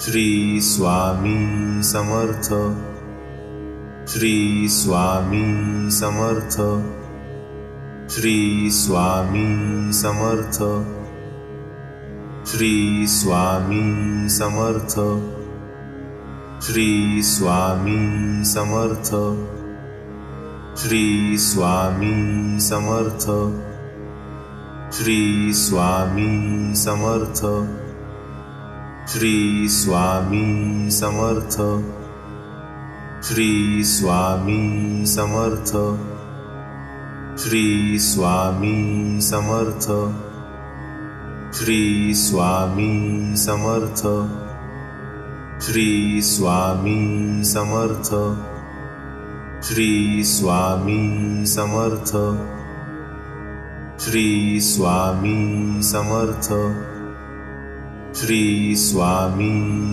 Shri Swami Samarth, Shri Swami Samarth, Shri Swami Samarth, Shri Swami Samarth, Shri Swami Samarth, Shri Swami Samarth, Shri Swami Samarth, Shri Swami Samarth, Shri Swami Samarth, Shri Swami Samarth, Shri Swami Samarth, Shri Swami Samarth, Shri Swami Samarth, Shri Swami Samarth, Shri Swami